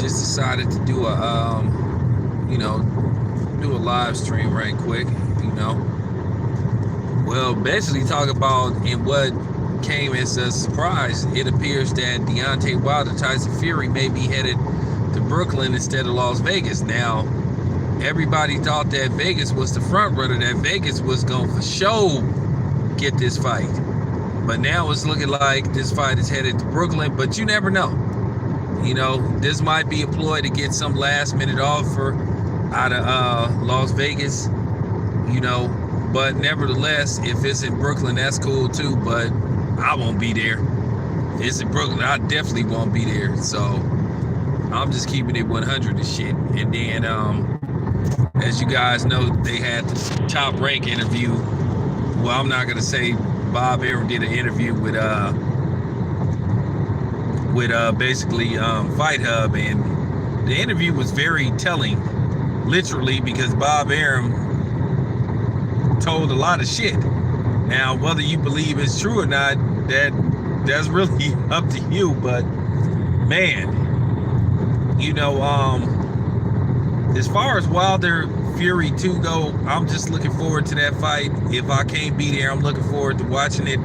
just decided to do a live stream right quick. You know, well, basically talk about in what came as a surprise. It appears that Deontay Wilder, Tyson Fury may be headed to Brooklyn instead of Las Vegas. Now, everybody thought that Vegas was the front runner, that Vegas was going for sure get this fight. But now it's looking like this fight is headed to Brooklyn, but you never know. You know, this might be a ploy to get some last minute offer out of Las Vegas, you know, but nevertheless, if it's in Brooklyn, that's cool too, but I won't be there. If it's in Brooklyn, I definitely won't be there. So I'm just keeping it 100 and shit. And then, as you guys know, they had the Top Rank interview. Well, I'm not gonna say Bob Arum did an interview with basically Fight Hub, and the interview was very telling, literally, because Bob Arum told a lot of shit. Now, whether you believe it's true or not, that's really up to you. But man, you know, as far as Wilder Fury 2 go, I'm just looking forward to that fight. If I can't be there, I'm looking forward to watching it,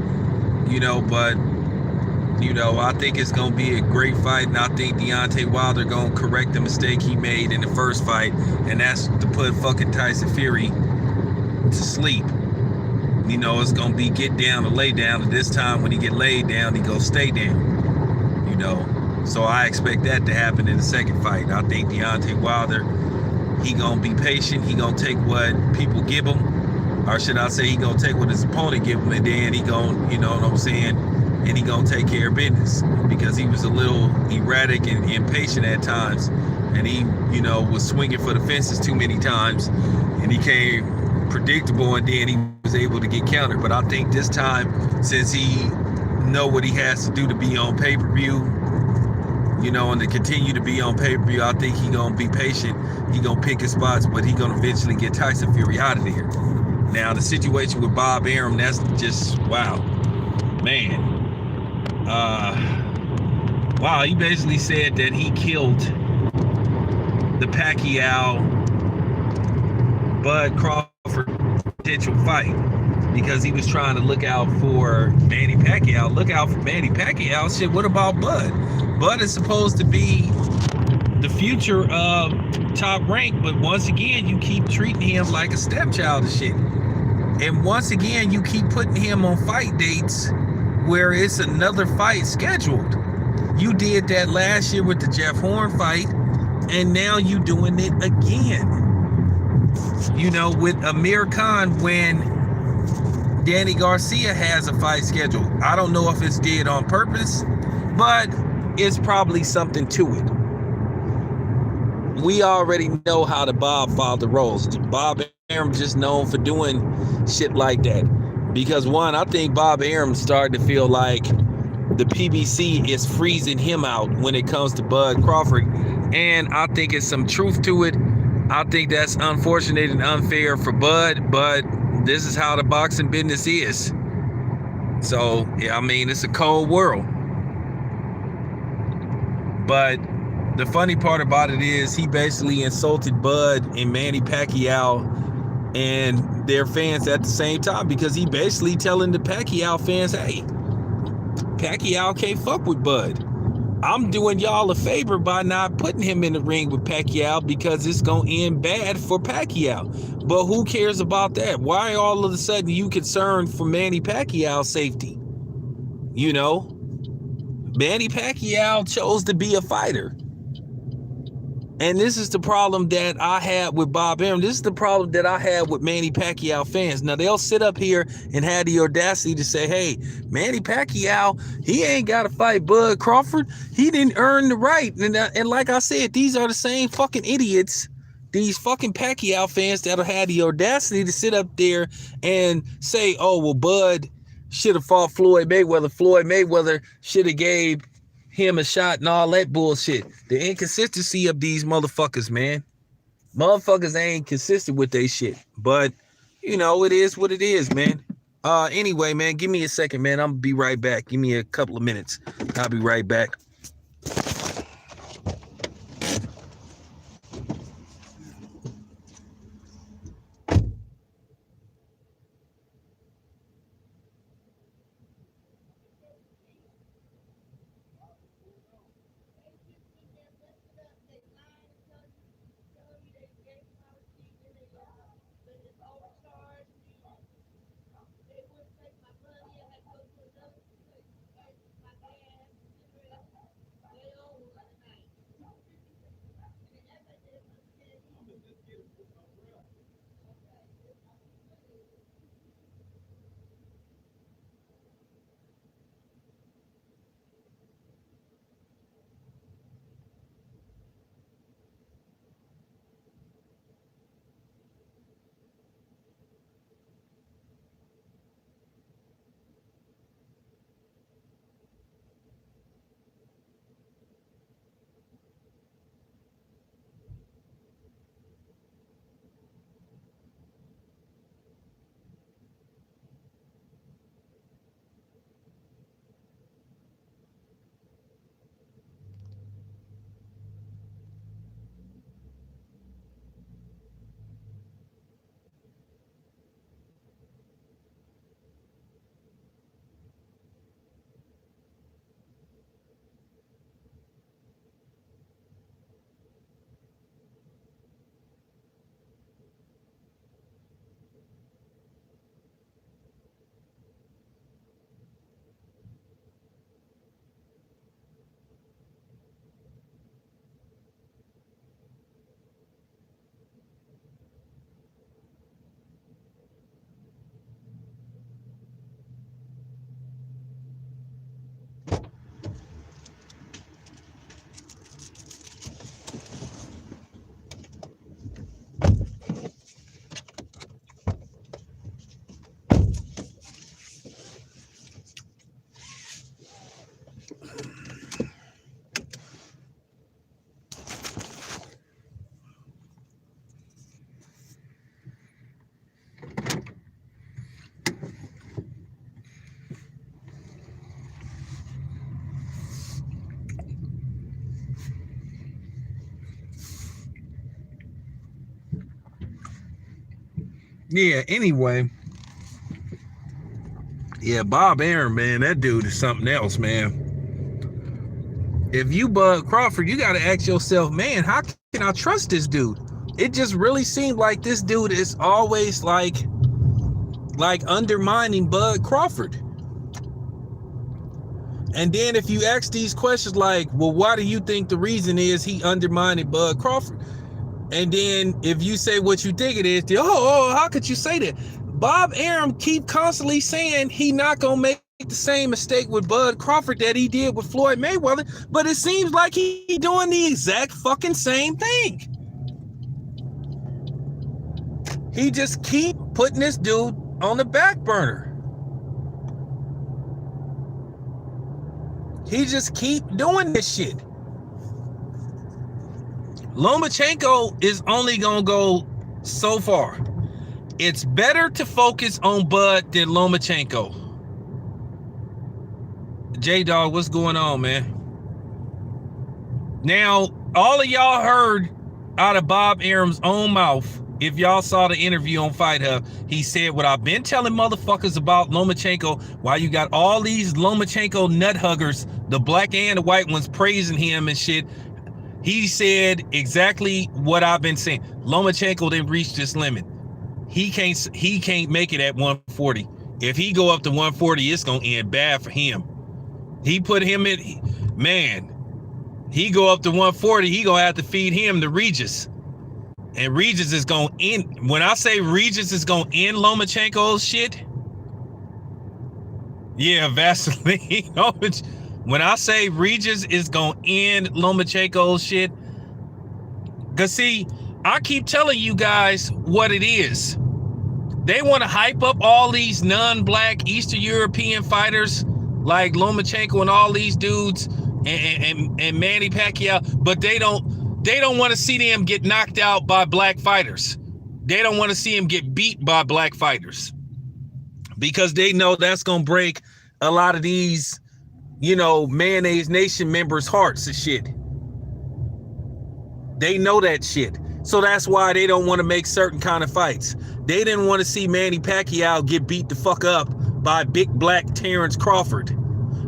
you know, but you know, I think it's going to be a great fight, and I think Deontay Wilder going to correct the mistake he made in the first fight, and that's to put fucking Tyson Fury to sleep. You know, it's going to be get down or lay down, and this time when he get laid down, he go stay down, you know. So I expect that to happen in the second fight. I think Deontay Wilder, he going to be patient. He going to take what people give him, or should I say he going to take what his opponent give him, and then he going to, you know what I'm saying, and he gonna take care of business, because he was a little erratic and impatient at times, and he, you know, was swinging for the fences too many times, and he came predictable, and then he was able to get countered. But I think this time, since he know what he has to do to be on pay-per-view, you know, and to continue to be on pay-per-view, I think he gonna be patient. He gonna pick his spots, but he gonna eventually get Tyson Fury out of there. Now, the situation with Bob Arum, that's just wow, man. Wow, he basically said that he killed the Pacquiao Bud Crawford potential fight because he was trying to look out for Manny Pacquiao. Look out for Manny Pacquiao. Shit, what about Bud? Bud is supposed to be the future of Top Rank, but once again, you keep treating him like a stepchild and shit. And once again, you keep putting him on fight dates where it's another fight scheduled. You did that last year with the Jeff Horn fight, and now you doing it again. You know, with Amir Khan, when Danny Garcia has a fight scheduled. I don't know if it's did on purpose, but it's probably something to it. We already know how the Bob father rolls. Bob Arum just known for doing shit like that. Because one, I think Bob Arum started to feel like the PBC is freezing him out when it comes to Bud Crawford. And I think it's some truth to it. I think that's unfortunate and unfair for Bud, but this is how the boxing business is. So, yeah, I mean, it's a cold world. But the funny part about it is he basically insulted Bud and Manny Pacquiao and their fans at the same time, because he basically telling the Pacquiao fans, hey, Pacquiao can't fuck with Bud. I'm doing y'all a favor by not putting him in the ring with Pacquiao because it's going to end bad for Pacquiao. But who cares about that? Why all of a sudden you concerned for Manny Pacquiao's safety? You know, Manny Pacquiao chose to be a fighter. And this is the problem that I had with Bob Arum. This is the problem that I had with Manny Pacquiao fans. Now, they'll sit up here and have the audacity to say, hey, Manny Pacquiao, he ain't got to fight Bud Crawford. He didn't earn the right. And like I said, these are the same fucking idiots, these fucking Pacquiao fans that'll have the audacity to sit up there and say, oh, well, Bud should have fought Floyd Mayweather. Floyd Mayweather should have gave him a shot and all that bullshit. The inconsistency of these motherfuckers, man. Motherfuckers ain't consistent with their shit. But, you know, it is what it is, man. Anyway, man, give me a second, man. I'm gonna be right back. Give me a couple of minutes. I'll be right back. Yeah, anyway. Yeah, Bob Arum, man, that dude is something else, man. If you Bud Crawford, you got to ask yourself, man, how can I trust this dude? It just really seemed like this dude is always like undermining Bud Crawford. And then if you ask these questions like, well, why do you think the reason is he undermining Bud Crawford? And then if you say what you think it is, how could you say that? Bob Arum keep constantly saying he not gonna make the same mistake with Bud Crawford that he did with Floyd Mayweather, but it seems like he doing the exact fucking same thing. He just keep putting this dude on the back burner. He just keep doing this shit. Lomachenko is only gonna go so far. It's better to focus on Bud than Lomachenko. J-Dog, what's going on, man? Now, all of y'all heard out of Bob Arum's own mouth, if y'all saw the interview on Fight Hub, he said what I've been telling motherfuckers about Lomachenko, why you got all these Lomachenko nut huggers, the black and the white ones, praising him and shit. He said exactly what I've been saying. Lomachenko didn't reach this limit. He can't make it at 140. If he go up to 140, it's gonna end bad for him. He put him in, man. He go up to 140, he gonna have to feed him the Regis. And Regis is gonna end. When I say Regis is gonna end Lomachenko's shit, yeah, Vaseline. When I say Regis is gonna end Lomachenko's shit, cause see, I keep telling you guys what it is. They want to hype up all these non-black Eastern European fighters like Lomachenko and all these dudes and Manny Pacquiao, but they don't want to see them get knocked out by black fighters. They don't want to see them get beat by black fighters because they know that's gonna break a lot of these, Mayonnaise Nation members' hearts and shit. They know that shit. So that's why they don't want to make certain kind of fights. They didn't want to see Manny Pacquiao get beat the fuck up by big black Terrence Crawford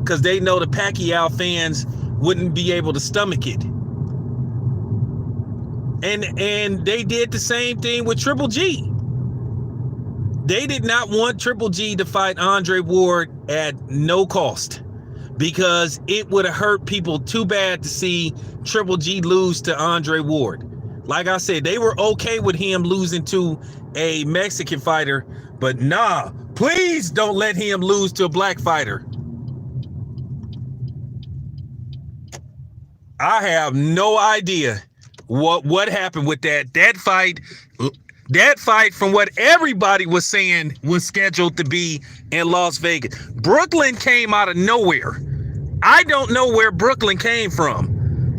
because they know the Pacquiao fans wouldn't be able to stomach it. And they did the same thing with Triple G. They did not want Triple G to fight Andre Ward at no cost because it would have hurt people too bad to see Triple G lose to Andre Ward. Like I said, they were okay with him losing to a Mexican fighter, but nah, please don't let him lose to a black fighter. I have no idea what happened with that fight. That fight, from what everybody was saying, was scheduled to be in Las Vegas. Brooklyn came out of nowhere. I don't know where Brooklyn came from.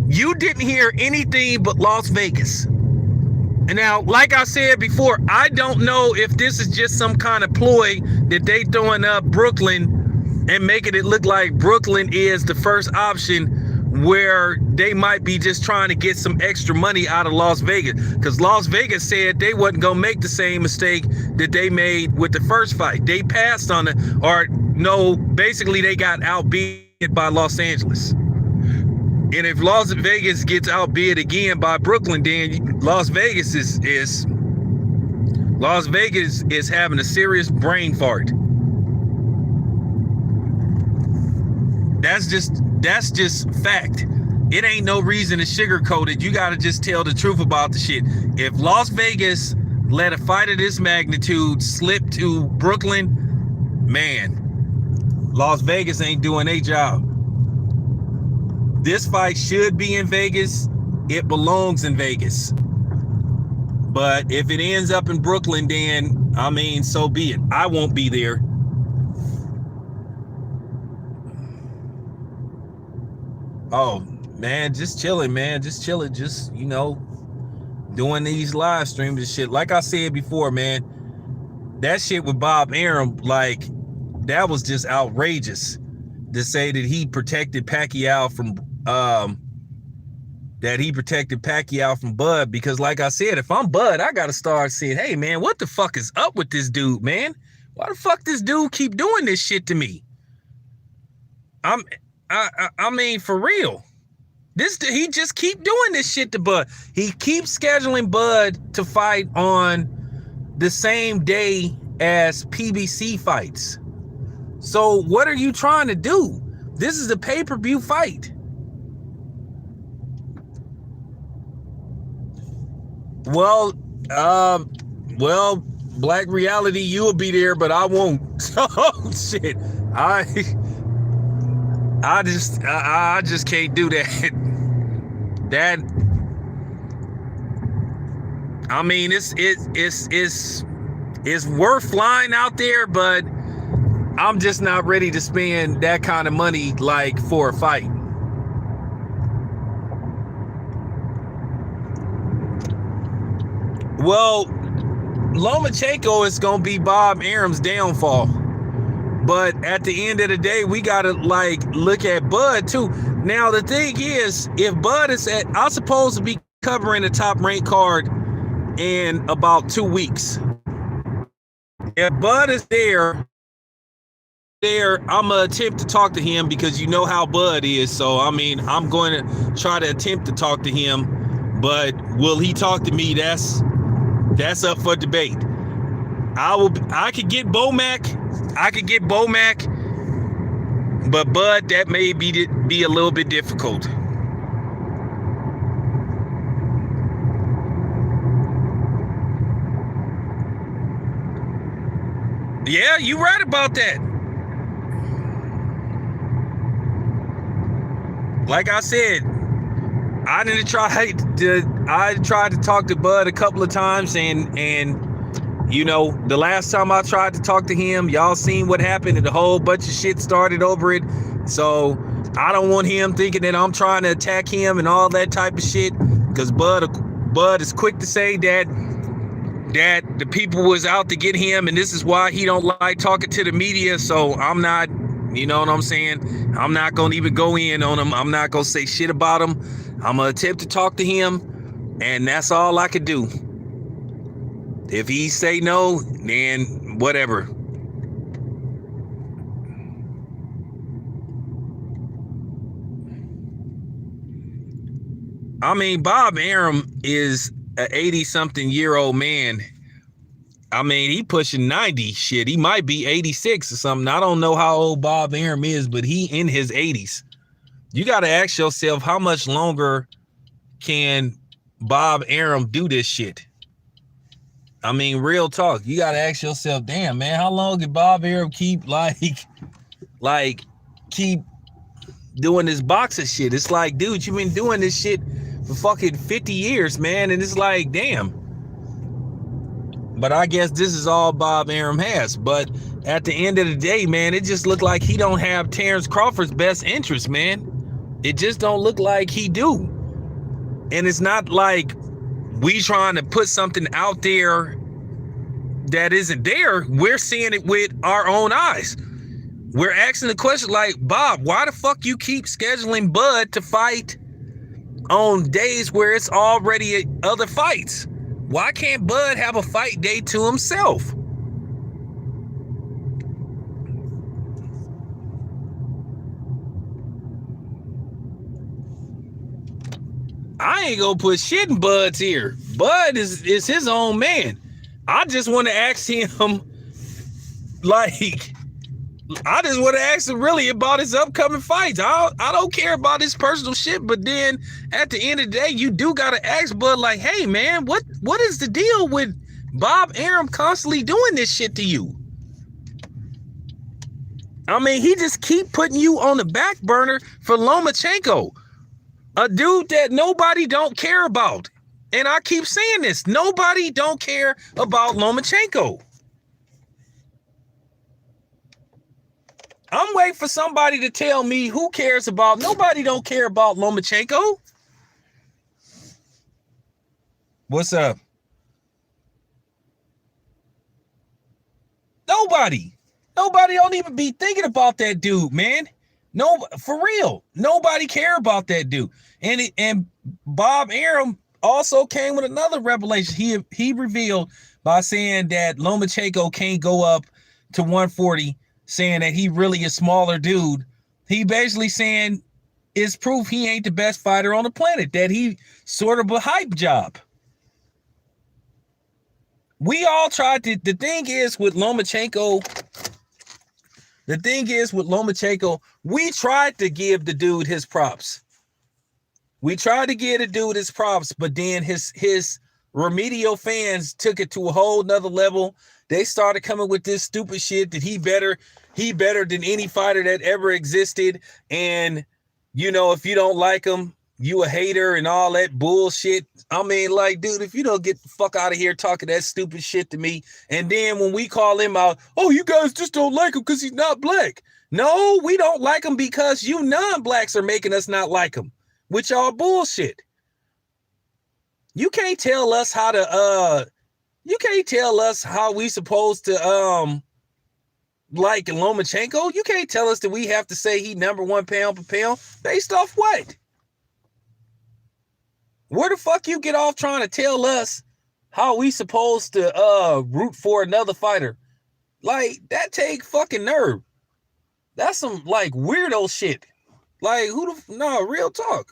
You didn't hear anything but Las Vegas. And now, like I said before, I don't know if this is just some kind of ploy that they throwing up Brooklyn and making it look like Brooklyn is the first option, where they might be just trying to get some extra money out of Las Vegas. Because Las Vegas said they wasn't going to make the same mistake that they made with the first fight. They passed on it, or no, basically they got outbid by Los Angeles. And if Las Vegas gets outbid again by Brooklyn, then Las Vegas is having a serious brain fart. That's just fact. It ain't no reason to sugarcoat it. You got to just tell the truth about the shit. If Las Vegas let a fight of this magnitude slip to Brooklyn, man, Las Vegas ain't doing their job. This fight should be in Vegas. It belongs in Vegas. But if it ends up in Brooklyn, then, I mean, so be it. I won't be there. Oh, man, just chilling, man. Just chilling. Just, doing these live streams and shit. Like I said before, man, that shit with Bob Arum, like, that was just outrageous to say that he protected Pacquiao from that he protected Pacquiao from Bud, because like I said, if I'm Bud, I gotta start saying, hey man, what the fuck is up with this dude, man? Why the fuck this dude keep doing this shit to me? I mean, for real. He just keep doing this shit to Bud. He keeps scheduling Bud to fight on the same day as PBC fights. So what are you trying to do? This is a pay-per-view fight. Well, Black Reality, you'll be there, but I won't. Oh shit. I just can't do that. That, I mean, it's worth flying out there, but I'm just not ready to spend that kind of money like for a fight. Well, Lomachenko is gonna be Bob Arum's downfall. But at the end of the day, we gotta like look at Bud too. Now the thing is, if Bud is I'm supposed to be covering the Top Rank card in about 2 weeks. If Bud is there, I'm gonna attempt to talk to him, because you know how Bud is. So I mean, I'm going to try to attempt to talk to him, but will he talk to me? That's up for debate. I could get Bomac, but Bud, that may be a little bit difficult. Yeah, you right about that. Like I said, I tried to talk to Bud a couple of times, and you know, the last time I tried to talk to him, y'all seen what happened, and a whole bunch of shit started over it. So I don't want him thinking that I'm trying to attack him and all that type of shit, because Bud is quick to say that the people was out to get him, and this is why he don't like talking to the media. So I'm not, you know what I'm saying? I'm not going to even go in on him. I'm not going to say shit about him. I'm going to attempt to talk to him, and that's all I could do. If he say no, then whatever. I mean, Bob Arum is an 80-something-year-old man. I mean, he pushing 90. Shit, he might be 86 or something. I don't know how old Bob Arum is, but he in his 80s. You got to ask yourself, how much longer can Bob Arum do this shit? I mean, real talk. You got to ask yourself, damn, man, how long can Bob Arum keep keep doing this boxing shit? It's like, dude, you've been doing this shit for fucking 50 years, man. And it's like, damn. But I guess this is all Bob Arum has. But at the end of the day, man, it just looked like he don't have Terrence Crawford's best interest, man. It just don't look like he do. And it's not like we trying to put something out there that isn't there. We're seeing it with our own eyes. We're asking the question like, Bob, why the fuck you keep scheduling Bud to fight on days where it's already other fights? Why can't Bud have a fight day to himself? I ain't gonna put shit in Bud's ear. Bud is his own man. I just want to ask him, like, I just want to ask him really about his upcoming fights. I don't care about his personal shit, but then at the end of the day, you do gotta ask Bud, like, hey man, what is the deal with Bob Arum constantly doing this shit to you? I mean, he just keep putting you on the back burner for Lomachenko, a dude that nobody don't care about. And I keep saying this, nobody don't care about Lomachenko. I'm waiting for somebody to tell me who cares about. Nobody don't care about Lomachenko. What's up? Nobody don't even be thinking about that dude, man. No, for real. Nobody care about that dude. And Bob Arum also came with another revelation. He revealed by saying that Lomachenko can't go up to 140, saying that he really a smaller dude. He basically saying it's proof he ain't the best fighter on the planet, that he sort of a hype job. We all tried to, the thing is with Lomachenko, we tried to give the dude his props. We tried to give the dude his props, but then his remedial fans took it to a whole nother level. They started coming with this stupid shit that he better than any fighter that ever existed. And, you know, if you don't like him, you a hater and all that bullshit. I mean, like, dude, if you don't get the fuck out of here talking that stupid shit to me, and then when we call him out, oh, you guys just don't like him because he's not black. No, we don't like him because you non-blacks are making us not like him, which all bullshit. You can't tell us how to you can't tell us how we supposed to like Lomachenko. You can't tell us that we have to say he number one pound per pound based off what? Where the fuck you get off trying to tell us how we supposed to root for another fighter? Like, that take fucking nerve. That's some like weirdo shit. Like, no, real talk.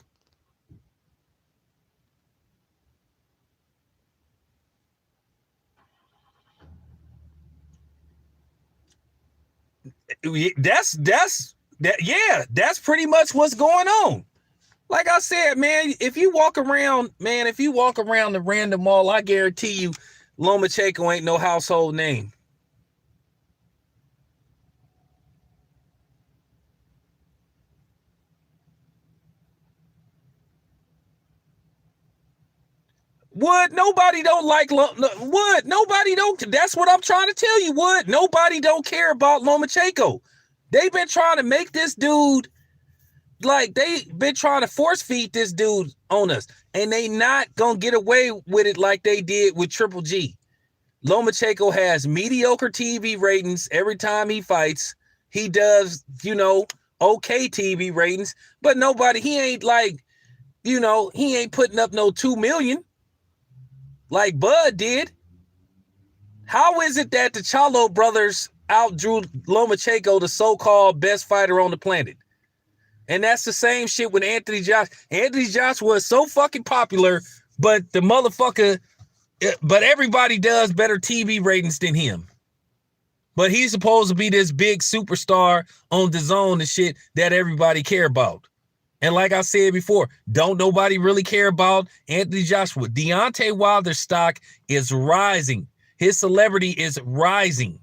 That's pretty much what's going on. Like I said, man, if you walk around the random mall, I guarantee you Lomachenko ain't no household name. Wood, nobody don't like Wood. Nobody don't. That's what I'm trying to tell you, Wood. Nobody don't care about Lomachenko. They've been trying to make this dude, like, they been trying to force feed this dude on us, and they not gonna get away with it like they did with Triple G. Lomachenko has mediocre TV ratings every time he fights. He does, you know, okay TV ratings, but he ain't like, you know, he ain't putting up no 2 million like Bud did. How is it that the Charlo brothers outdrew Lomachenko, the so-called best fighter on the planet? And that's the same shit with Anthony Joshua. Anthony Joshua was so fucking popular, but everybody does better TV ratings than him. But he's supposed to be this big superstar on DAZN and shit that everybody care about. And like I said before, don't nobody really care about Anthony Joshua. Deontay Wilder's stock is rising. His celebrity is rising.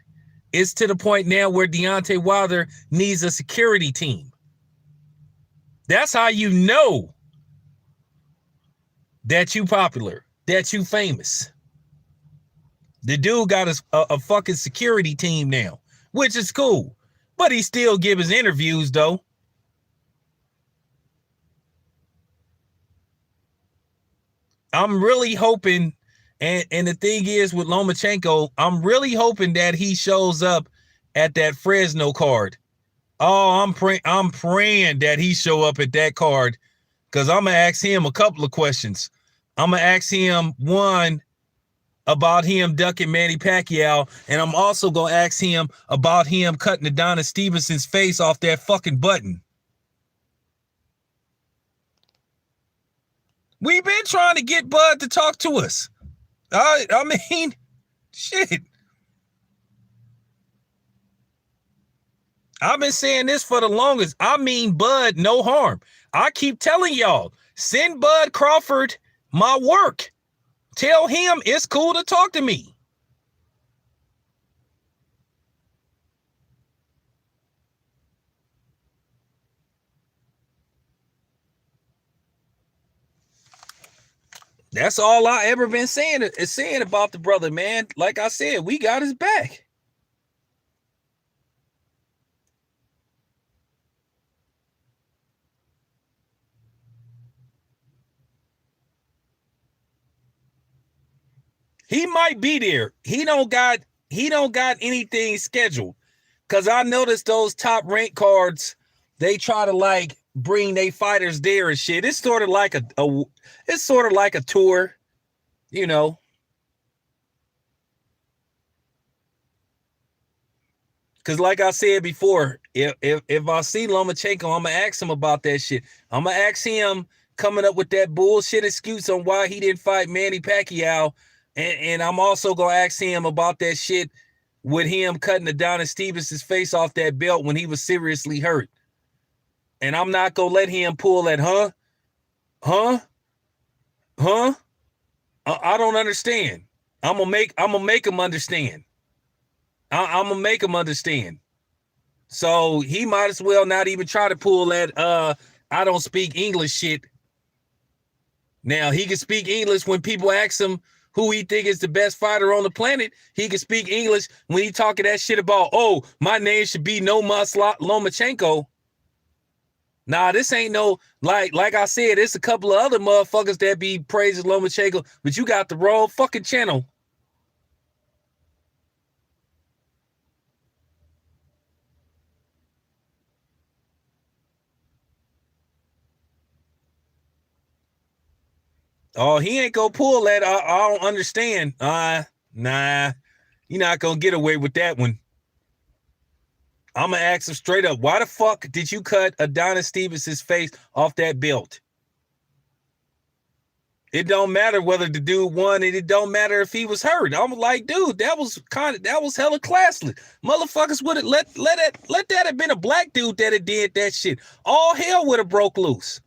It's to the point now where Deontay Wilder needs a security team. That's how you know that you popular, that you famous. The dude got a fucking security team now, which is cool. But he still give his interviews, though. I'm really hoping, and the thing is with Lomachenko, I'm really hoping that he shows up at that Fresno card. Oh, I'm praying that he show up at that card, because I'm going to ask him a couple of questions. I'm going to ask him, one, about him ducking Manny Pacquiao, and I'm also going to ask him about him cutting Adonis Stevenson's face off that fucking button. We've been trying to get Bud to talk to us. I mean, shit. I've been saying this for the longest. I mean, Bud, no harm. I keep telling y'all, send Bud Crawford my work. Tell him it's cool to talk to me. That's all I ever been saying about the brother, man. Like I said, we got his back. He might be there. He don't got anything scheduled. Cause I noticed those top rank cards they try to like bring their fighters there and shit. It's sort of like it's sort of like a tour, you know. Cause like I said before, if I see Lomachenko, I'm gonna ask him about that shit. I'm gonna ask him coming up with that bullshit excuse on why he didn't fight Manny Pacquiao, and I'm also gonna ask him about that shit with him cutting Adonis Stevens' face off that belt when he was seriously hurt. And I'm not gonna let him pull that huh. I don't understand. I'm gonna make him understand. I'm gonna make him understand. So he might as well not even try to pull that I don't speak English shit. Now he can speak English when people ask him who he think is the best fighter on the planet. He can speak English when he talking that shit about, oh, my name should be Nomas Lomachenko. Nah, this ain't no, like I said, it's a couple of other motherfuckers that be praising Lomachenko, but you got the wrong fucking channel. Oh, he ain't gonna pull that. I don't understand. Nah, you're not gonna get away with that one. I'm gonna ask him straight up, why the fuck did you cut Adonis Stevens' face off that belt? It don't matter whether the dude won, and it don't matter if he was hurt. I'm like, dude, that was hella classless. Motherfuckers would have let that have been a black dude that had did that shit. All hell would have broke loose.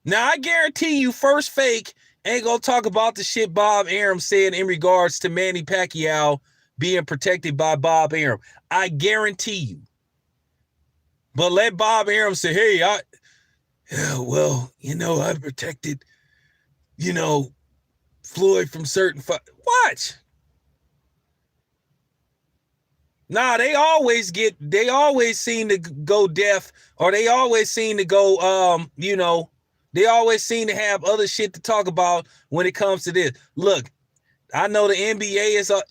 Now, I guarantee you, First Fake ain't gonna talk about the shit Bob Arum said in regards to Manny Pacquiao being protected by Bob Arum. I guarantee you. But let Bob Arum say, hey, I protected, Floyd from certain What? Nah, they always seem to go deaf, or they always seem to go, they always seem to have other shit to talk about when it comes to this. Look, I know the NBA is the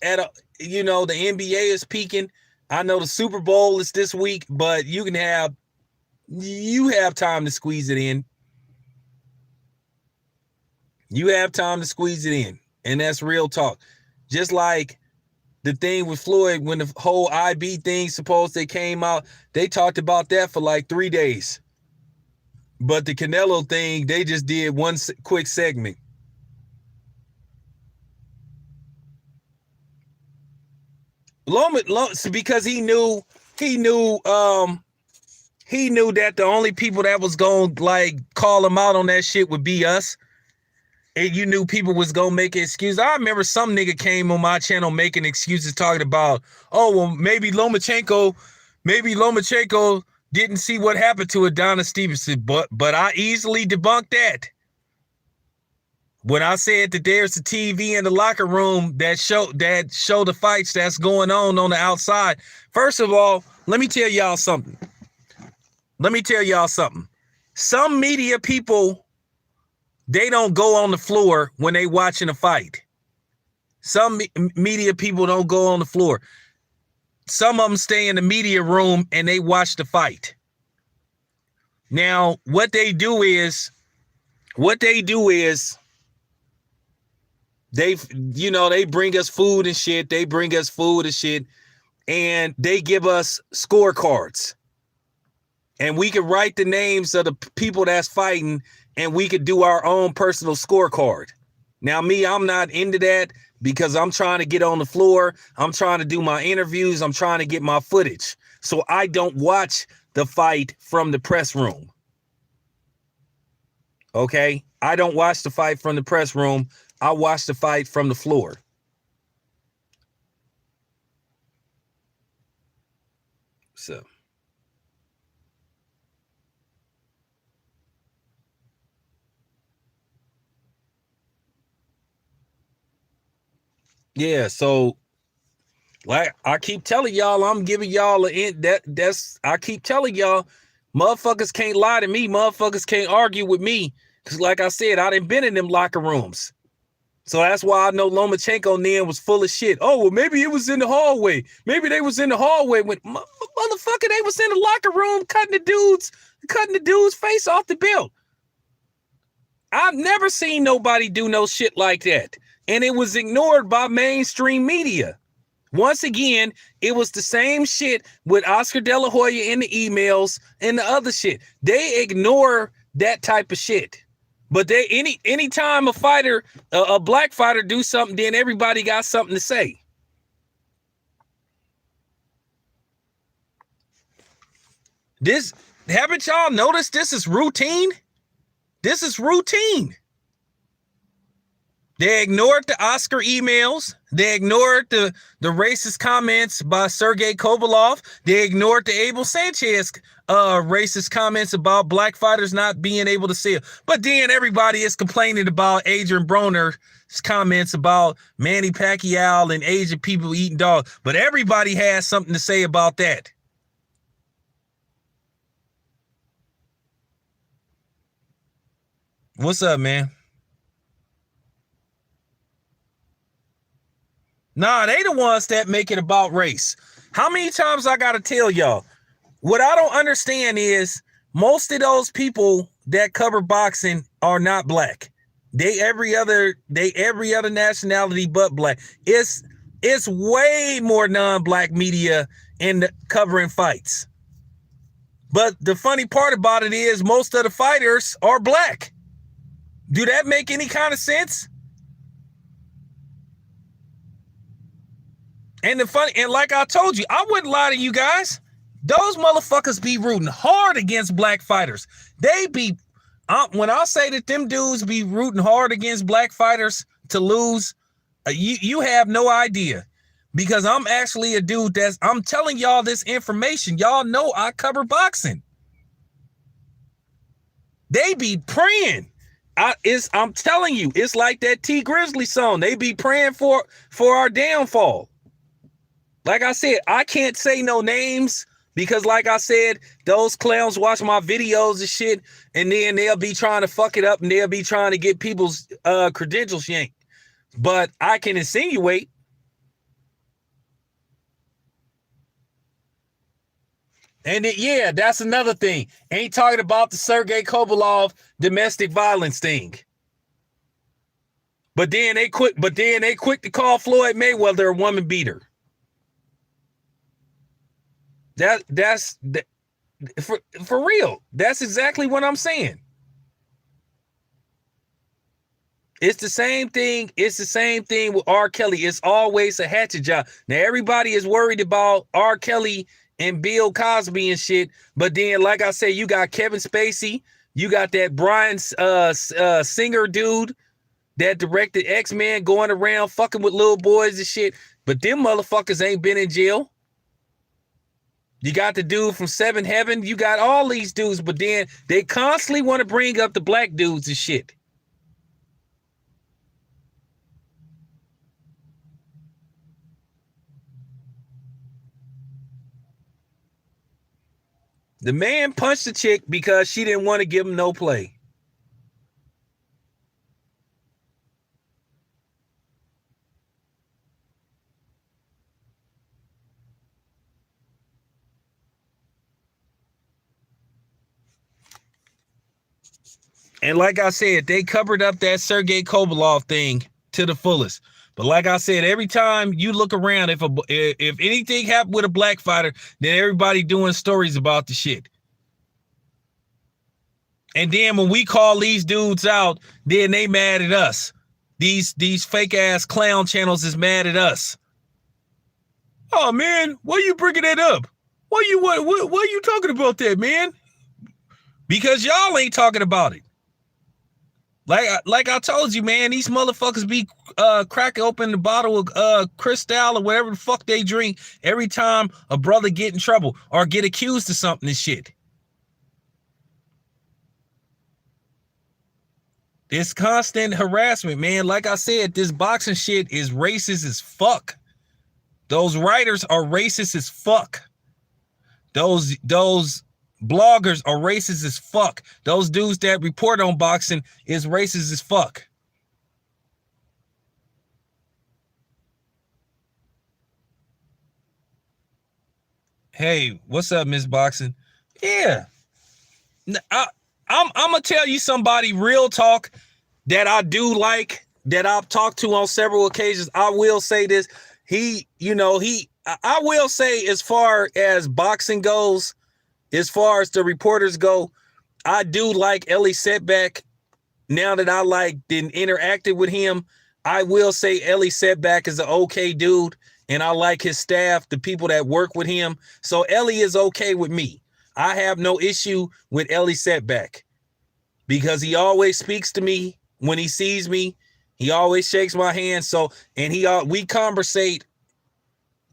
NBA is peaking. I know the Super Bowl is this week, but you have time to squeeze it in. You have time to squeeze it in, and that's real talk. Just like the thing with Floyd, when the whole IB thing supposedly came out, they talked about that for like 3 days. But the Canelo thing, they just did one quick segment. Because he knew that the only people that was gonna like call him out on that shit would be us. And you knew people was gonna make excuses. I remember some nigga came on my channel making excuses, talking about, oh, well, maybe Lomachenko didn't see what happened to Adonis Stevenson, but I easily debunked that. When I said that there's a TV in the locker room that show the fights that's going on the outside. First of all, let me tell y'all something. Some media people, they don't go on the floor when they watching a fight. Some media people don't go on the floor. Some of them stay in the media room and they watch the fight. Now, what they do is they bring us food and shit. And they give us scorecards. And we can write the names of the people that's fighting, and we could do our own personal scorecard. Now, me, I'm not into that because I'm trying to get on the floor. I'm trying to do my interviews. I'm trying to get my footage. So I don't watch the fight from the press room. Okay? I don't watch the fight from the press room. I watch the fight from the floor. So. Yeah, so like I keep telling y'all, I'm giving y'all I keep telling y'all, motherfuckers can't lie to me, motherfuckers can't argue with me. Cause like I said, I done been in them locker rooms. So that's why I know Lomachenko then was full of shit. Oh, well, maybe it was in the hallway. Maybe they was in the hallway when Motherfucker, they was in the locker room cutting the dude's face off the belt. I've never seen nobody do no shit like that. And it was ignored by mainstream media. Once again, it was the same shit with Oscar De La Hoya in the emails and the other shit. They ignore that type of shit. But they anytime a fighter, a black fighter do something, then everybody got something to say. This, haven't y'all noticed this is routine? This is routine. They ignored the Oscar emails. They ignored the racist comments by Sergey Kovalov. They ignored the Abel Sanchez racist comments about black fighters not being able to see it. But then everybody is complaining about Adrian Broner's comments about Manny Pacquiao and Asian people eating dogs. But everybody has something to say about that. What's up, man? Nah, they the ones that make it about race. How many times I gotta tell y'all? What I don't understand is most of those people that cover boxing are not black. They every other nationality but black. It's way more non-black media in the covering fights. But the funny part about it is most of the fighters are black. Do that make any kind of sense? And like I told you, I wouldn't lie to you guys. Those motherfuckers be rooting hard against black fighters. They be, when I say that them dudes be rooting hard against black fighters to lose, you have no idea. Because I'm actually a dude I'm telling y'all this information. Y'all know I cover boxing. They be praying. I'm telling you, it's like that T Grizzly song. They be praying for our downfall. Like I said, I can't say no names because, like I said, those clowns watch my videos and shit, and then they'll be trying to fuck it up and they'll be trying to get people's credentials yanked. But I can insinuate. And yeah, that's another thing. Ain't talking about the Sergey Kovalov domestic violence thing. But then they quick to call Floyd Mayweather a woman beater. That's for real. That's exactly what I'm saying. It's the same thing. It's the same thing with R. Kelly. It's always a hatchet job. Now everybody is worried about R. Kelly and Bill Cosby and shit. But then, like I said, you got Kevin Spacey. You got that Bryan Singer dude that directed X-Men going around fucking with little boys and shit. But them motherfuckers ain't been in jail. You got the dude from Seven Heaven. You got all these dudes. But then they constantly want to bring up the black dudes and shit. The man punched the chick because she didn't want to give him no play. And like I said, they covered up that Sergey Kovalov thing to the fullest. But like I said, every time you look around, if anything happened with a black fighter, then everybody doing stories about the shit. And then when we call these dudes out, then they mad at us. These fake ass clown channels is mad at us. Oh man, why you bringing that up? Why you talking about that, man? Because y'all ain't talking about it. Like I told you, man, these motherfuckers be cracking open the bottle of Cristal or whatever the fuck they drink every time a brother get in trouble or get accused of something and shit. It's constant harassment, man. Like I said, this boxing shit is racist as fuck. Those writers are racist as fuck. Those bloggers are racist as fuck. Those dudes that report on boxing is racist as fuck. Hey, what's up, Miss Boxing? Yeah, I'm gonna tell you somebody real talk that I do like that I've talked to on several occasions. I will say this. I will say as far as boxing goes, as far as the reporters go, I do like Ellie Setback. Now that I then interacted with him, I will say Ellie Setback is an okay dude, and I like his staff, the people that work with him. So Ellie is okay with me. I have no issue with Ellie Setback because he always speaks to me when he sees me. He always shakes my hand. So, and we conversate.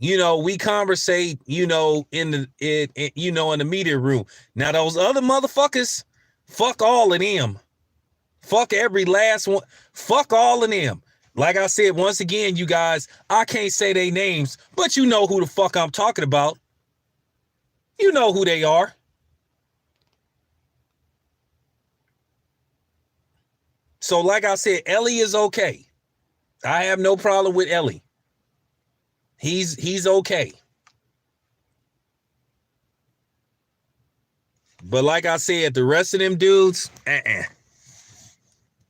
In the media room. Now those other motherfuckers, fuck all of them. Fuck every last one. Fuck all of them. Like I said, once again, you guys, I can't say their names, but you know who the fuck I'm talking about. You know who they are. So like I said, Ellie is okay. I have no problem with Ellie. He's okay. But like I said, the rest of them dudes,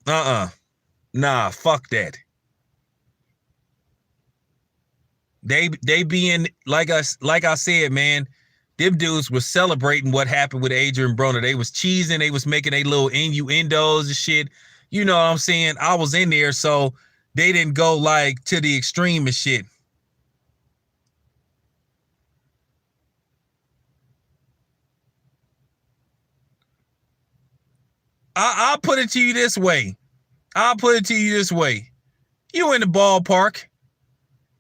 nah, fuck that. They being like I said, man, them dudes were celebrating what happened with Adrian Broner. They was cheesing, they was making a little innuendos and shit. You know what I'm saying? I was in there, so they didn't go like to the extreme and shit. I'll put it to you this way. You in the ballpark.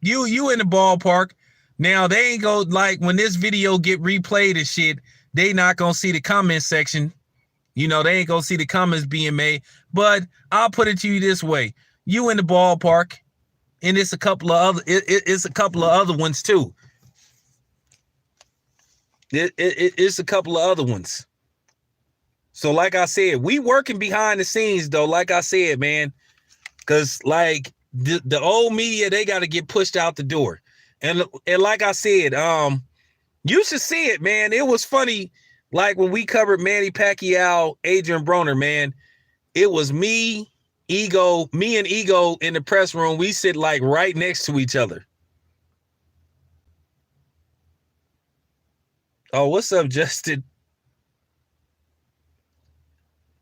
You in the ballpark. Now they ain't go like when this video get replayed and shit, they not gonna see the comment section. You know, they ain't gonna see the comments being made. But I'll put it to you this way. You in the ballpark, and it's a couple of other ones too. It's a couple of other ones. So like I said, we working behind the scenes though, like I said, man. Cause like the old media, they got to get pushed out the door. And like I said, you should see it, man. It was funny. Like when we covered Manny Pacquiao, Adrian Broner, man, it was me and Ego in the press room. We sit like right next to each other. Oh, what's up, Justin?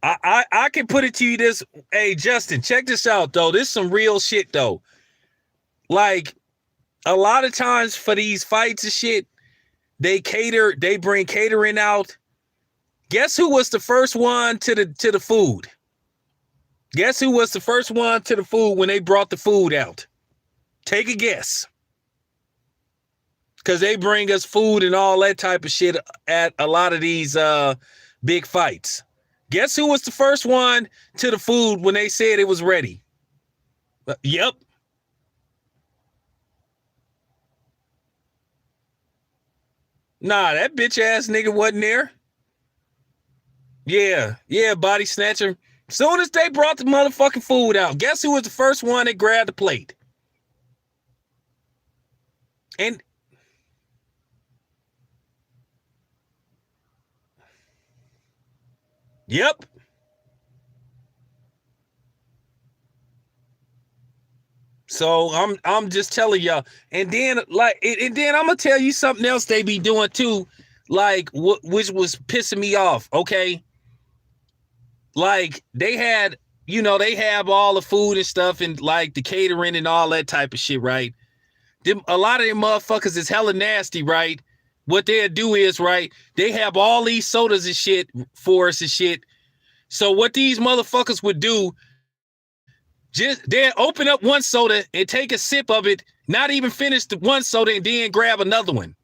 I can put it to you this. Hey, Justin, check this out, though. This is some real shit, though. Like, a lot of times for these fights and shit, they bring catering out. Guess who was the first one to the food? Guess who was the first one to the food when they brought the food out? Take a guess. Because they bring us food and all that type of shit at a lot of these big fights. Guess who was the first one to the food when they said it was ready? Yep. Nah, that bitch ass nigga wasn't there. Yeah, body snatcher. Soon as they brought the motherfucking food out, guess who was the first one that grabbed the plate? And yep. So I'm just telling y'all. And then I'm gonna tell you something else they be doing too, like which was pissing me off. Okay, like they have all the food and stuff and like the catering and all that type of shit, right? A lot of them motherfuckers is hella nasty, right? What they'll do is, right, they have all these sodas and shit for us and shit. So what these motherfuckers would do, just they'll open up one soda and take a sip of it, not even finish the one soda and then grab another one.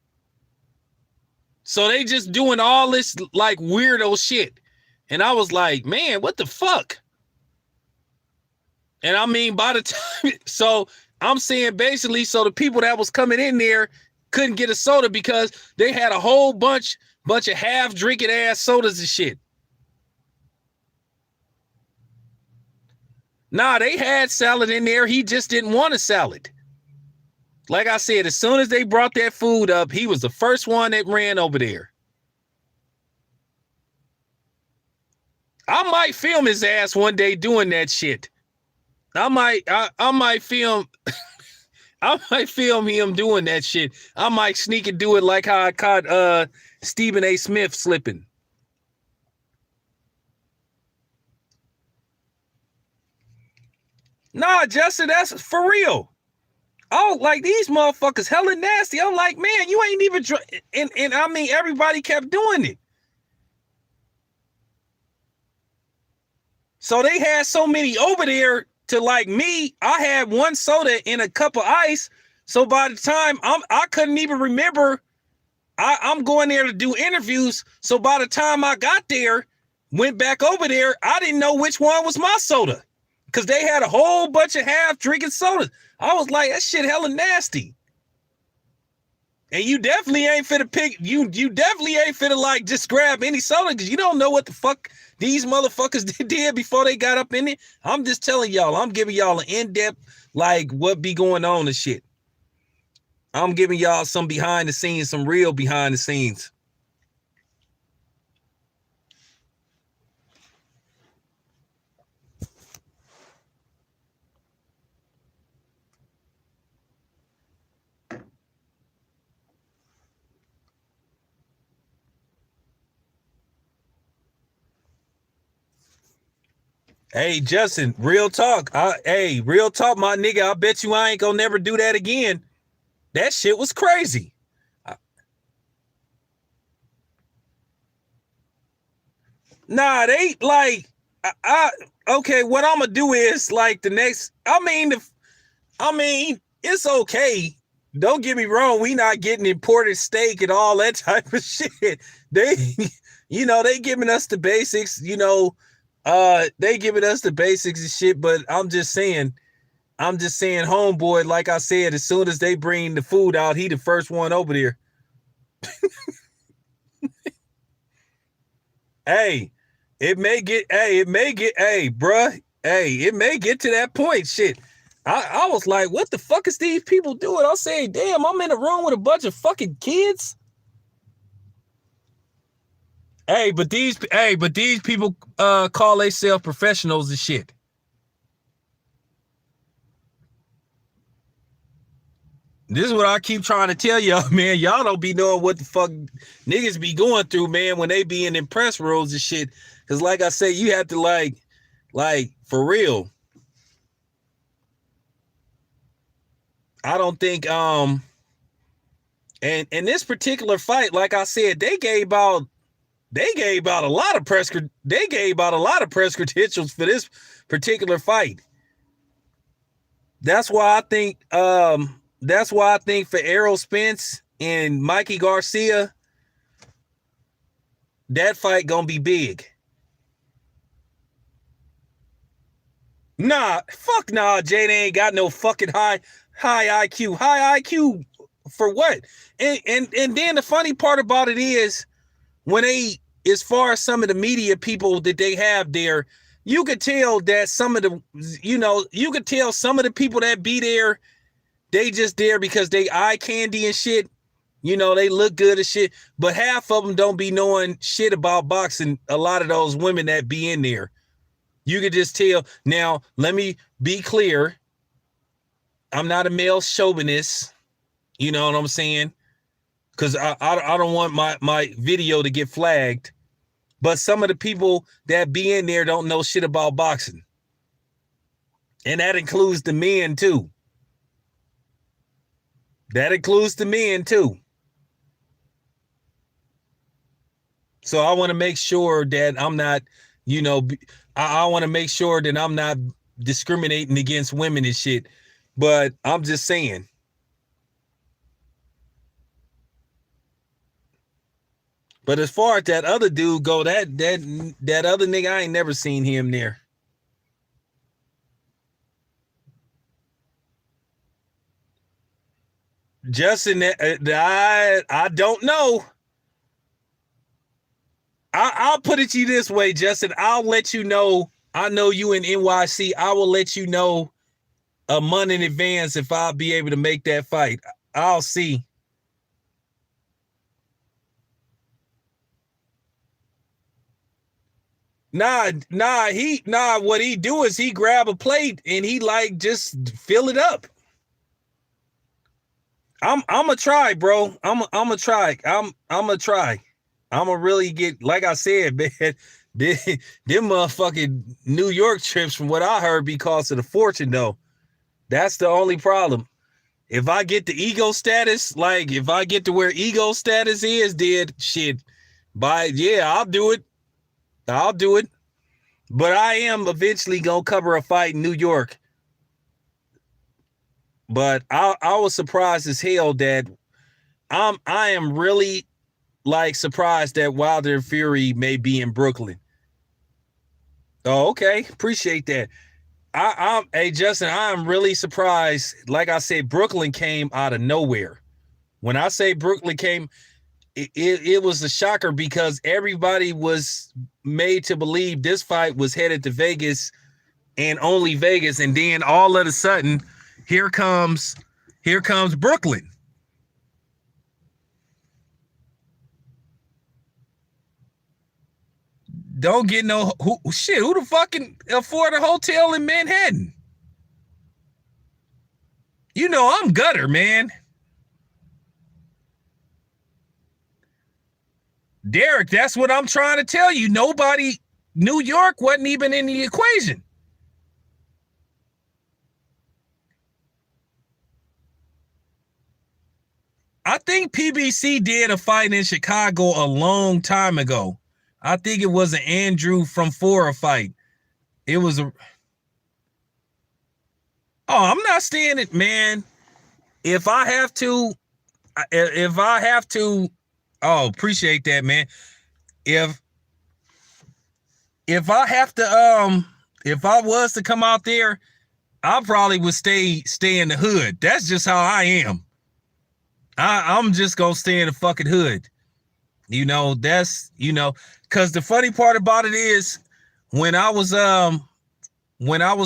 So they just doing all this like weirdo shit. And I was like, man, what the fuck? And I mean, by the time, so I'm saying basically, so the people that was coming in there couldn't get a soda because they had a whole bunch of half drinking ass sodas and shit. Nah, they had salad in there. He just didn't want a salad. Like I said, as soon as they brought that food up, he was the first one that ran over there. I might film his ass one day doing that shit. I might film I might film him doing that shit. I might sneak and do it like how I caught Stephen A. Smith slipping. Nah, Justin, that's for real. Oh, like these motherfuckers hella nasty. I'm like, man, you ain't even and I mean everybody kept doing it. So they had so many over there to like me. I had one soda and a cup of ice. So by the time I couldn't even remember. I'm going there to do interviews. So by the time I got there, went back over there, I didn't know which one was my soda. Because they had a whole bunch of half drinking sodas. I was like, that shit hella nasty. And you definitely ain't finna pick, you definitely ain't finna like just grab any soda because you don't know what the fuck these motherfuckers did before they got up in it. I'm just telling y'all, I'm giving y'all an in-depth, like what be going on and shit. I'm giving y'all some behind the scenes, some real behind the scenes. Hey, Justin, real talk. Real talk, my nigga. I bet you I ain't gonna never do that again. That shit was crazy. Nah, they like, okay, what I'm gonna do is like the next, I mean, it's okay. Don't get me wrong. We not getting imported steak and all that type of shit. They, they giving us the basics, they giving us the basics and shit, but I'm just saying, homeboy, like I said, as soon as they bring the food out, he the first one over there. Hey, it may get, bruh, it may get to that point. Shit. I was like, what the fuck is these people doing? I say, damn, I'm in a room with a bunch of fucking kids. Hey, but these people call themselves professionals and shit. This is what I keep trying to tell y'all, man. Y'all don't be knowing what the fuck niggas be going through, man, when they be in press roles and shit. Cause like I say, you have to like for real. I don't think and this particular fight, like I said, they gave out a lot of press credentials for this particular fight. That's why I think for Errol Spence and Mikey Garcia, that fight gonna be big. Nah, fuck nah, Jada ain't got no fucking high IQ. High IQ for what? And then the funny part about it is when as far as some of the media people that they have there, you could tell that some of the people that be there, they just there because they eye candy and shit. They look good as shit, but half of them don't be knowing shit about boxing. A lot of those women that be in there, you could just tell. Now, let me be clear. I'm not a male chauvinist. You know what I'm saying? Because I don't want my video to get flagged. But some of the people that be in there don't know shit about boxing. And that includes the men too. So I want to make sure that I'm not, I want to make sure that I'm not discriminating against women and shit. But I'm just saying. But as far as that other dude go, that other nigga, I ain't never seen him there. Justin, I don't know. I'll put it to you this way, Justin. I'll let you know. I know you in NYC. I will let you know a month in advance if I'll be able to make that fight. I'll see. What he do is he grab a plate and he like just fill it up. I'm gonna try, bro. I'm gonna try. I'm gonna try. I'm gonna really get, like I said, man. Them motherfucking New York trips, from what I heard, be costing a fortune though. That's the only problem. If I get the ego status, like if I get to where ego status is, then shit, I'll do it. I'll do it. But I am eventually gonna cover a fight in New York. But I was surprised as hell that I am really like surprised that Wilder and Fury may be in Brooklyn. Oh, okay. Appreciate that. Hey Justin, I'm really surprised. Like I said, Brooklyn came out of nowhere. When I say Brooklyn came, it was a shocker because everybody was made to believe this fight was headed to Vegas and only Vegas, and then all of a sudden, here comes Brooklyn. Don't get no who the fuck can afford a hotel in Manhattan? You know I'm gutter, man. Derek, that's what I'm trying to tell you. New York wasn't even in the equation. I think PBC did a fight in Chicago a long time ago. I think it was an Andrew from Fora fight. It was a. Oh, I'm not staying it, man. If I have to, oh, appreciate that, man. If I have to, if I was to come out there, I probably would stay in the hood. That's just how I am. I'm just gonna stay in the fucking hood. That's because the funny part about it is when I was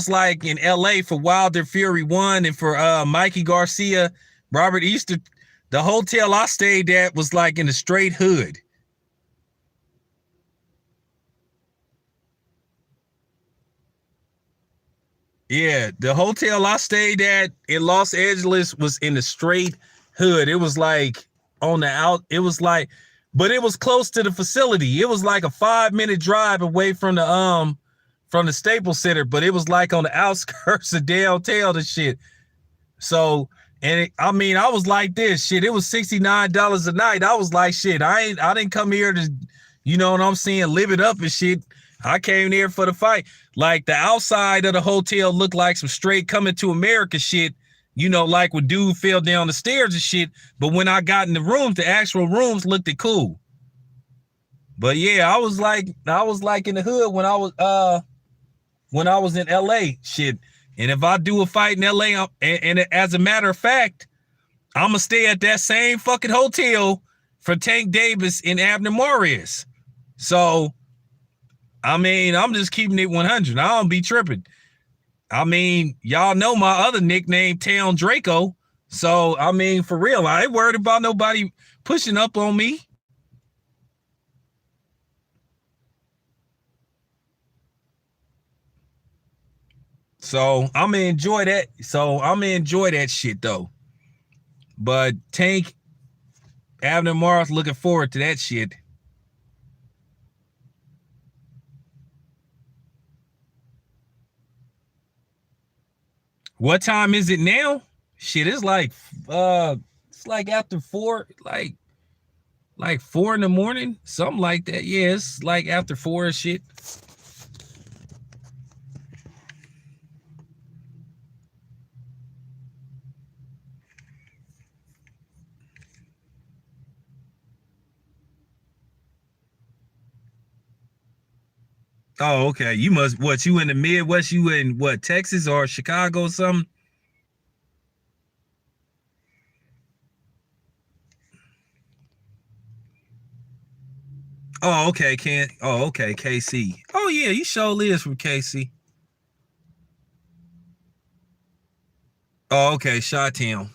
like in LA for Wilder Fury 1 and for Mikey Garcia, Robert Easter, the hotel I stayed at was like in the straight hood. Yeah, the hotel I stayed at in Los Angeles was in the straight hood. It was like on the out, it was like, but it was close to the facility. It was like a 5-minute drive away from the Staples Center, but it was like on the outskirts of downtown and shit. So, I was like this shit. It was $69 a night. I was like, shit, I didn't come here to, you know what I'm saying, live it up and shit. I came there for the fight. Like the outside of the hotel looked like some straight Coming to America shit, like when dude fell down the stairs and shit. But when I got in the rooms, the actual rooms looked cool. But yeah, I was like in the hood when I was in LA shit. And if I do a fight in LA, and as a matter of fact, I'm gonna stay at that same fucking hotel for Tank Davis and Abner Mares. So, I'm just keeping it 100. I don't be tripping. Y'all know my other nickname, Town Draco. So, for real, I ain't worried about nobody pushing up on me. So, I'm gonna enjoy that. Shit, though. But Tank, Abner Mares, looking forward to that shit. What time is it now? Shit, it's like after 4, like 4 in the morning, something like that. Yeah, it's like after 4 and shit. Oh, okay. You in the Midwest? You in what, Texas or Chicago or something? Oh, okay. Okay, KC. Oh yeah, you sure is from KC. Oh, okay, Chi-Town.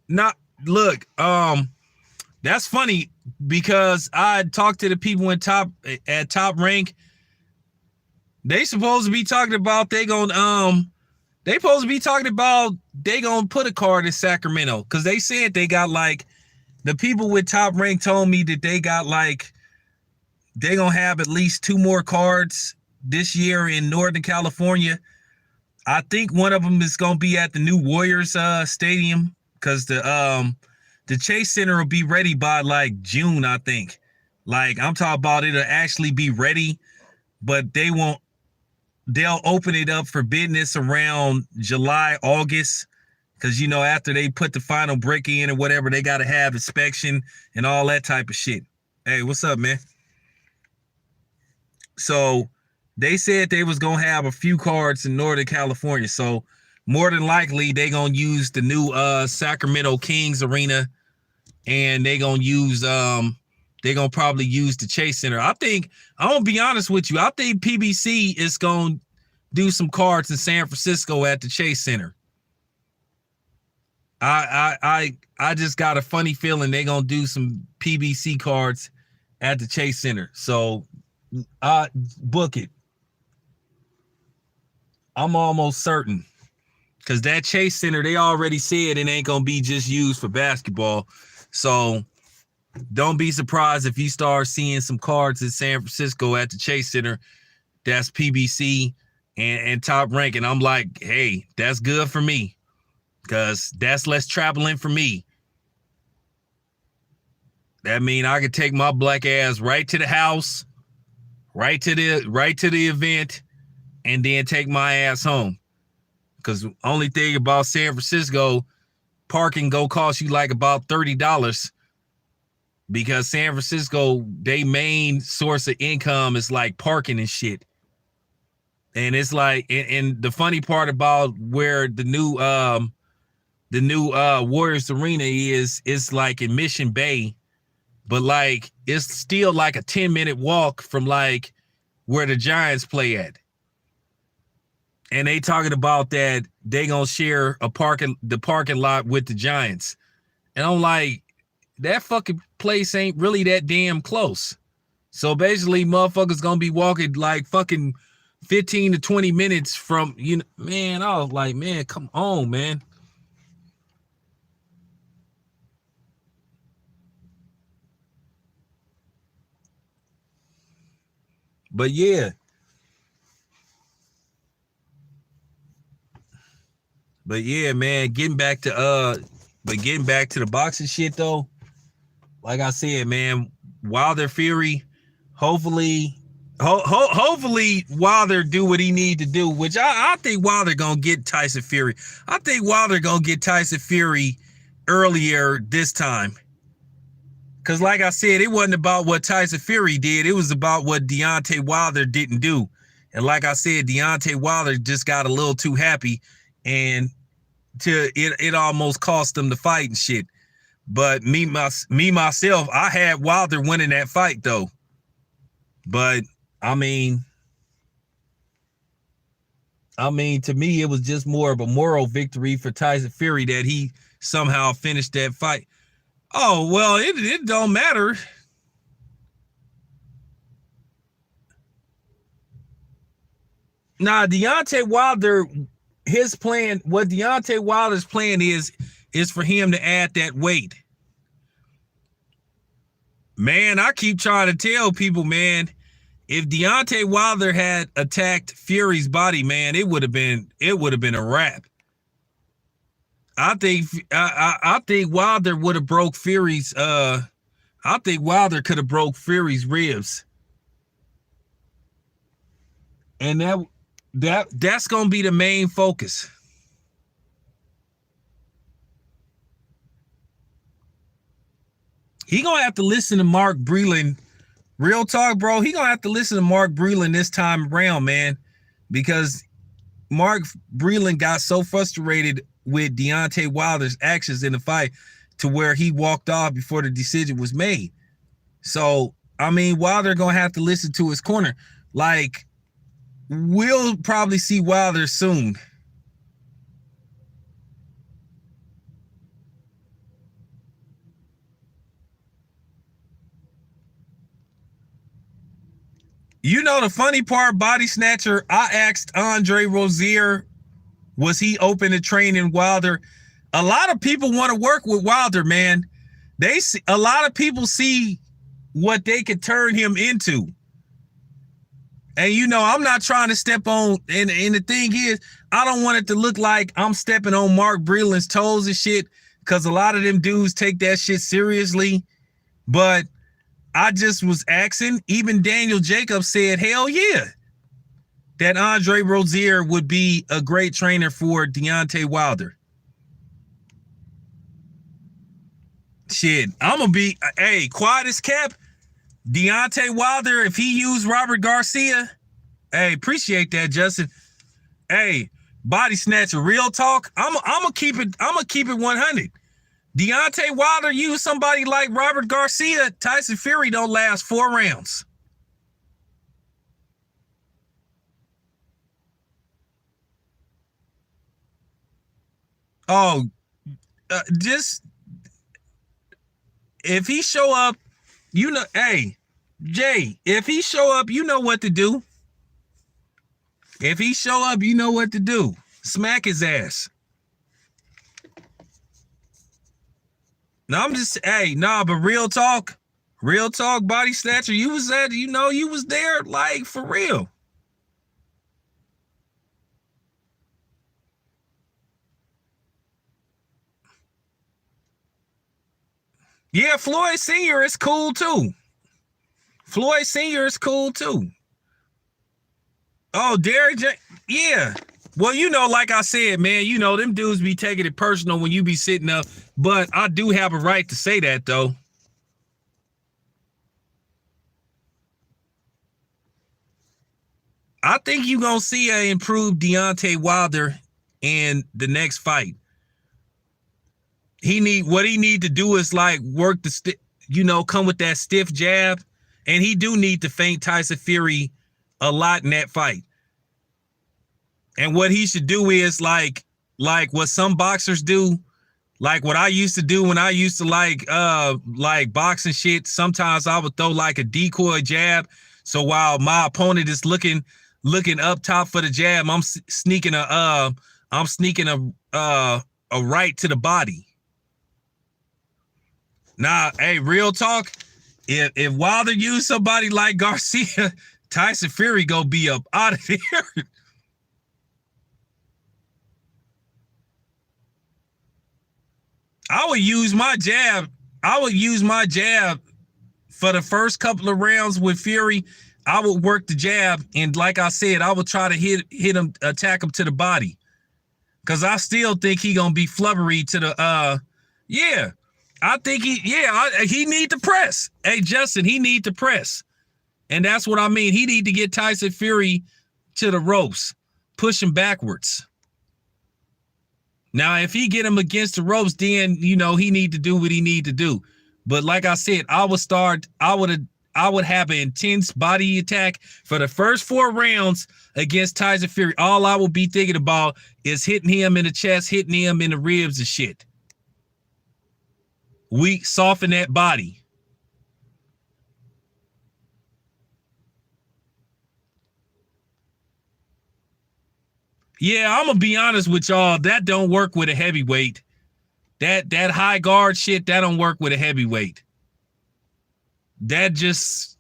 Not look, that's funny because I talked to the people in Top Rank. They supposed to be talking about they supposed to be talking about they gonna put a card in Sacramento because they said they got like the people with Top Rank told me that they got like they gonna have at least 2 more cards this year in Northern California. I think one of them is gonna be at the new Warriors stadium because the Chase Center will be ready by like June, I think. Like I'm talking about it'll actually be ready, but they'll open it up for business around July, August. Cause you know, after they put the final brick in or whatever, they gotta have inspection and all that type of shit. Hey, what's up, man? So they said they was gonna have a few cards in Northern California. So more than likely they gonna use the new Sacramento Kings arena, and they gonna probably use the Chase Center. I'm gonna be honest with you, I think PBC is gonna do some cards in San Francisco at the Chase Center. I just got a funny feeling they gonna do some PBC cards at the Chase Center. So book it. I'm almost certain. Because that Chase Center, they already said it ain't gonna be just used for basketball. So don't be surprised if you start seeing some cards in San Francisco at the Chase Center. That's PBC and Top Rank. And I'm like, hey, that's good for me. Because that's less traveling for me. That mean I could take my black ass right to the house, right to the event, and then take my ass home. Because only thing about San Francisco, parking go cost you like about $30. Because San Francisco, they main source of income is like parking and shit. And it's like, and the funny part about where the new Warriors Arena is, it's like in Mission Bay, but like it's still like a 10-minute walk from like where the Giants play at. And they talking about that they gonna share the parking lot with the Giants. And I'm like, that fucking place ain't really that damn close. So basically motherfuckers gonna be walking like fucking 15 to 20 minutes from, you know, man, I was like, man, come on, man. But yeah. But yeah, man, getting back to the boxing shit though. Like I said, man, Wilder Fury, hopefully Wilder do what he need to do, which I think Wilder gonna get Tyson Fury. I think Wilder gonna get Tyson Fury earlier this time. Cause like I said, it wasn't about what Tyson Fury did. It was about what Deontay Wilder didn't do. And like I said, Deontay Wilder just got a little too happy, and it almost cost him the fight and shit. But me myself, I had Wilder winning that fight though. But I mean, to me, it was just more of a moral victory for Tyson Fury that he somehow finished that fight. Oh, well, it don't matter. Nah, Deontay Wilder, what Deontay Wilder's plan is for him to add that weight. Man, I keep trying to tell people, man, if Deontay Wilder had attacked Fury's body, man, it would have been a wrap. I think Wilder would have broke Fury's I think Wilder could have broke Fury's ribs. And that's gonna be the main focus. He gonna have to listen to Mark Breland. Real talk, bro. He gonna have to listen to Mark Breland this time around, man, because Mark Breland got so frustrated with Deontay Wilder's actions in the fight to where he walked off before the decision was made. So, I mean, Wilder gonna have to listen to his corner. Like, we'll probably see Wilder soon. You know the funny part, Body Snatcher, I asked Andre Rozier, was he open to training Wilder? A lot of people want to work with Wilder, man. They see, a lot of people see what they could turn him into. And you know, I'm not trying to step on, and the thing is, I don't want it to look like I'm stepping on Mark Breland's toes and shit, because a lot of them dudes take that shit seriously. But I just was asking, even Daniel Jacobs said, hell yeah, that Andre Rozier would be a great trainer for Deontay Wilder. Shit, I'm going to be, hey, quiet as kept. Deontay Wilder, if he used Robert Garcia, hey, appreciate that, Justin. Hey, Body Snatcher, real talk. I'm gonna keep it 100. Deontay Wilder used somebody like Robert Garcia, Tyson Fury don't last 4 rounds. Oh, just if he show up, you know, hey, Jay, if he show up, you know what to do. If he show up, you know what to do. Smack his ass. No, I'm just, hey, nah, but real talk, Body Snatcher, you was at, you know, you was there, like, for real. Yeah, Floyd Sr. is cool too. Floyd Sr. is cool too. Oh, Derrick J. Yeah. Well, you know, like I said, man, you know, them dudes be taking it personal when you be sitting up, but I do have a right to say that, though. I think you're going to see an improved Deontay Wilder in the next fight. What he need to do is, like, work the, you know, come with that stiff jab, and he do need to feint Tyson Fury a lot in that fight. And what he should do is like what some boxers do, like what I used to do when I used to like boxing shit. Sometimes I would throw like a decoy jab. So while my opponent is looking up top for the jab, I'm sneaking a right to the body. Nah, hey, real talk. If Wilder used somebody like Garcia, Tyson Fury gonna be up out of there. I would use my jab for the first couple of rounds with Fury. I would work the jab, and like I said, I would try to hit him, attack him to the body, because I still think he gonna be flubbery to the yeah. I think he need to press. Hey, Justin, he need to press, and that's what I mean. He need to get Tyson Fury to the ropes, push him backwards. Now, if he get him against the ropes, then, you know, he need to do what he need to do. But like I said, I would have an intense body attack for the first 4 rounds against Tyson Fury. All I will be thinking about is hitting him in the chest, hitting him in the ribs and shit. Weak, soften that body. Yeah, I'm gonna be honest with y'all. That don't work with a heavyweight. That high guard shit, that don't work with a heavyweight. That is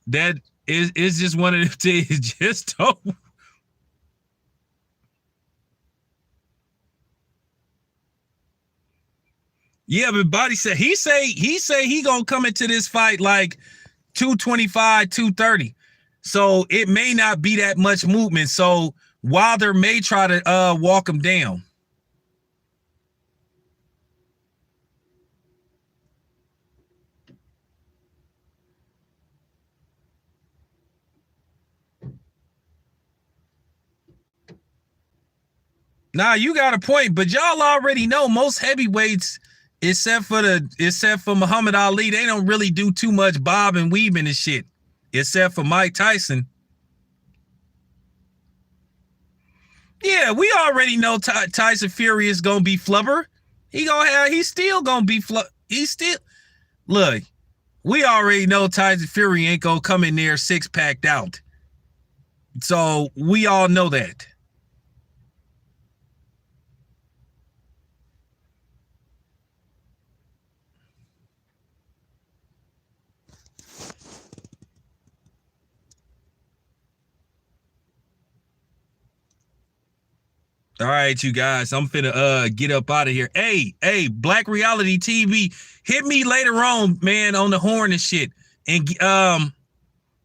just one of the things. Just don't. Yeah, but Body said he gonna come into this fight like 225, 230. So it may not be that much movement. So Wilder may try to walk him down. Nah, you got a point, but y'all already know most heavyweights, except for Muhammad Ali, they don't really do too much bob and weaving and shit, except for Mike Tyson. Yeah, we already know Tyson Fury is gonna be flubber. He's still gonna be look. We already know Tyson Fury ain't gonna come in there 6-packed out. So we all know that. All right, you guys, I'm finna get up out of here. Hey, Black Reality TV, hit me later on, man, on the horn and shit. And